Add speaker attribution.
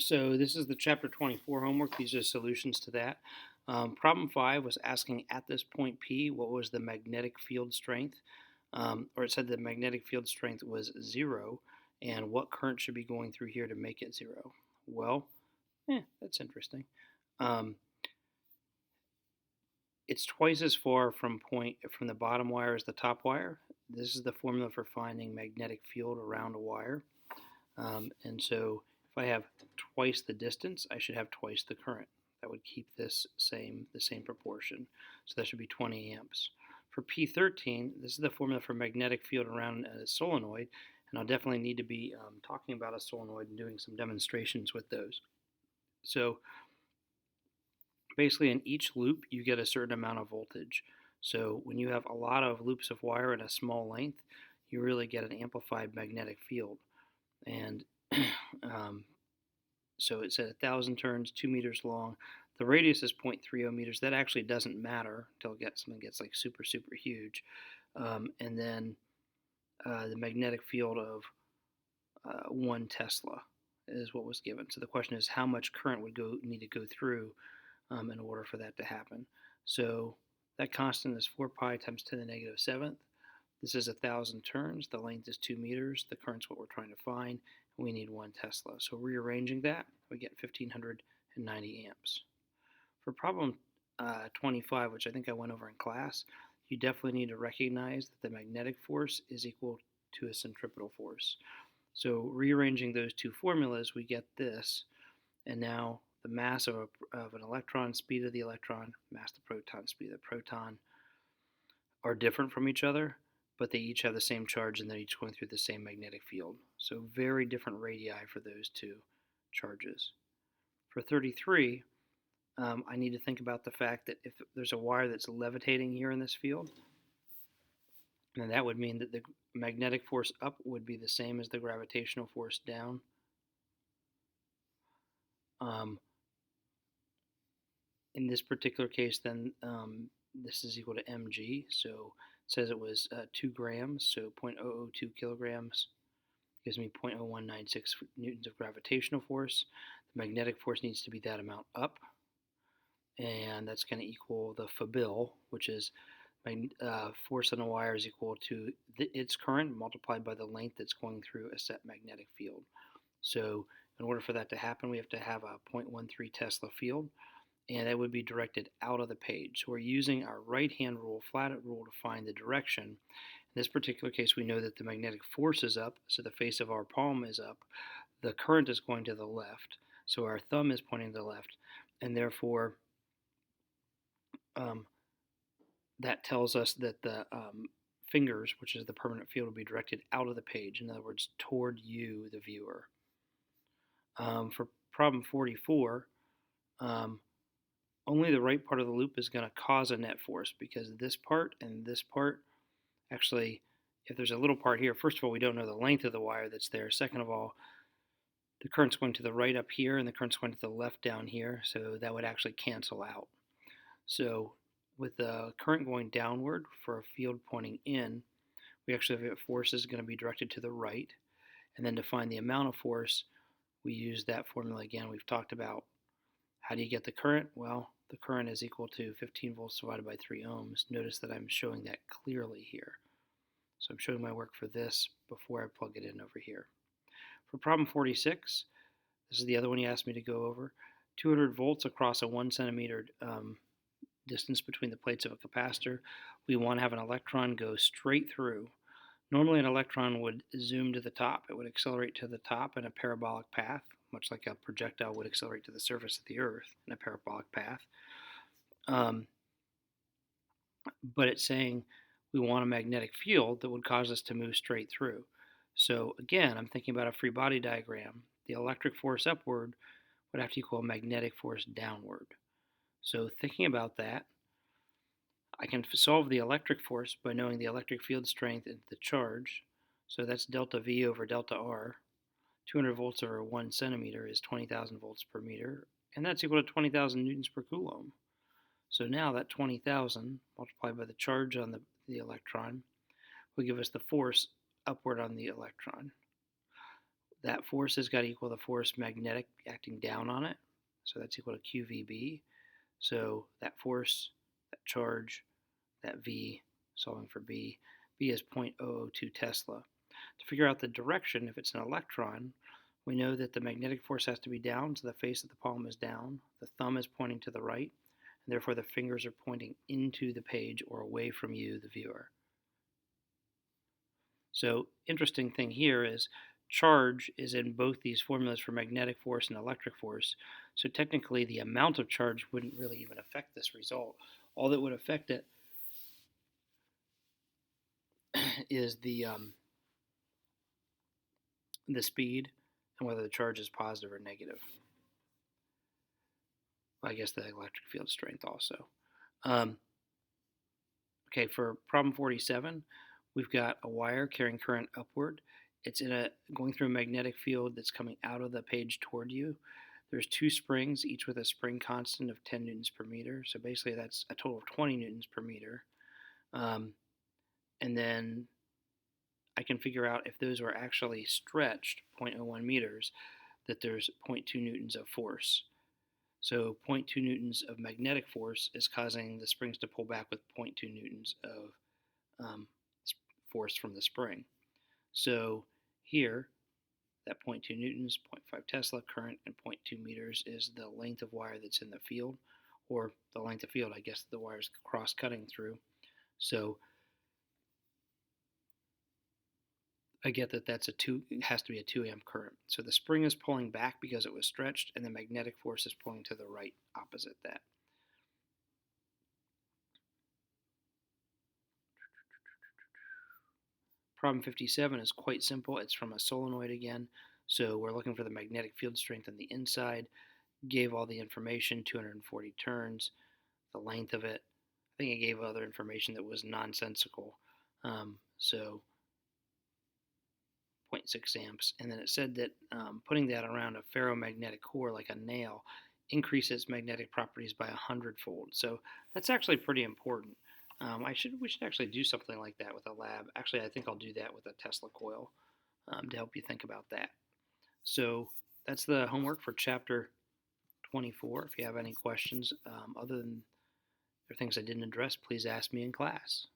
Speaker 1: So this is the chapter 24 homework. These are solutions to that. Problem 5 was asking at this point P, what was the magnetic field strength? Or it said the magnetic field strength was 0, and what current should be going through here to make it 0? Well, that's interesting. Um, it's twice as far from the bottom wire as the top wire. This is the formula for finding magnetic field around a wire. And so if I have twice the distance, I should have twice the current. That would keep the same proportion. So that should be 20 amps. For P13, this is the formula for magnetic field around a solenoid, and I'll definitely need to be talking about a solenoid and doing some demonstrations with those. So basically in each loop you get a certain amount of voltage. So when you have a lot of loops of wire in a small length, you really get an amplified magnetic field. And so it said 1,000 turns, 2 meters long. The radius is 0.30 meters. That actually doesn't matter until something gets like super, super huge. And then the magnetic field of 1 Tesla is what was given. So the question is how much current would need to go through in order for that to happen. So that constant is 4 pi times 10 to the negative 7th. This is 1,000 turns. The length is 2 meters. The current's what we're trying to find. And we need 1 Tesla. So rearranging that, we get 1,590 amps. For problem 25, which I think I went over in class, you definitely need to recognize that the magnetic force is equal to a centripetal force. So rearranging those two formulas, we get this. And now the mass of an electron, speed of the electron, mass of the proton, speed of the proton are different from each other, but they each have the same charge and they're each going through the same magnetic field. So very different radii for those two charges. For 33, I need to think about the fact that if there's a wire that's levitating here in this field, then that would mean that the magnetic force up would be the same as the gravitational force down. In this particular case, then this is equal to mg. So it says it was 2 grams, so 0.002 kilograms gives me 0.0196 newtons of gravitational force. The magnetic force needs to be that amount up, and that's going to equal the Fabile, which is force on a wire is equal to its current multiplied by the length that's going through a set magnetic field. So in order for that to happen, we have to have a 0.13 Tesla field, and that would be directed out of the page. So we're using our right-hand rule, flat rule, to find the direction. In this particular case, we know that the magnetic force is up, so the face of our palm is up. The current is going to the left, so our thumb is pointing to the left, and therefore that tells us that the fingers, which is the permanent field, will be directed out of the page, in other words, toward you, the viewer. For problem 44, only the right part of the loop is going to cause a net force, because this part and this part, actually, if there's a little part here, first of all, we don't know the length of the wire that's there. Second of all, the current's going to the right up here and the current's going to the left down here, so that would actually cancel out. So with the current going downward for a field pointing in, we actually have force is going to be directed to the right. And then to find the amount of force, we use that formula again we've talked about. How do you get the current? Well, the current is equal to 15 volts divided by 3 ohms. Notice that I'm showing that clearly here. So I'm showing my work for this before I plug it in over here. For problem 46, this is the other one you asked me to go over. 200 volts across a 1 centimeter distance between the plates of a capacitor. We want to have an electron go straight through. Normally an electron would zoom to the top. It would accelerate to the top in a parabolic path, much like a projectile would accelerate to the surface of the Earth in a parabolic path. But it's saying we want a magnetic field that would cause us to move straight through. So again, I'm thinking about a free body diagram. The electric force upward would have to equal a magnetic force downward. So thinking about that, I can solve the electric force by knowing the electric field strength and the charge. So that's delta V over delta R. 200 volts over 1 centimeter is 20,000 volts per meter, and that's equal to 20,000 newtons per coulomb. So now that 20,000 multiplied by the charge on the electron will give us the force upward on the electron. That force has got to equal the force magnetic acting down on it. So that's equal to QVB. So that force, that charge, that V, solving for B is 0.002 Tesla. To figure out the direction, if it's an electron, we know that the magnetic force has to be down, so the face of the palm is down, the thumb is pointing to the right, and therefore the fingers are pointing into the page or away from you, the viewer. So, interesting thing here is charge is in both these formulas for magnetic force and electric force. So technically the amount of charge wouldn't really even affect this result. All that would affect it is the speed and whether the charge is positive or negative. I guess the electric field strength also. Okay, for problem 47, we've got a wire carrying current upward. It's going through a magnetic field that's coming out of the page toward you. There's two springs, each with a spring constant of 10 newtons per meter. So basically that's a total of 20 newtons per meter. And then I can figure out if those were actually stretched 0.01 meters, that there's 0.2 newtons of force. So 0.2 newtons of magnetic force is causing the springs to pull back with 0.2 newtons of force from the spring. So here, that 0.2 newtons, 0.5 Tesla, current, and 0.2 meters is the length of wire that's in the field, or the length of field, I guess, the wire's cross-cutting through. So I get that it has to be a 2 amp current. So the spring is pulling back because it was stretched, and the magnetic force is pulling to the right opposite that. Problem 57 is quite simple. It's from a solenoid again. So we're looking for the magnetic field strength on the inside. Gave all the information, 240 turns, the length of it. I think it gave other information that was nonsensical. So 0.6 amps. And then it said that putting that around a ferromagnetic core like a nail increases magnetic properties by 100-fold. So that's actually pretty important. We should actually do something like that with a lab. Actually, I think I'll do that with a Tesla coil to help you think about that. So that's the homework for chapter 24. If you have any questions other than or things I didn't address, please ask me in class.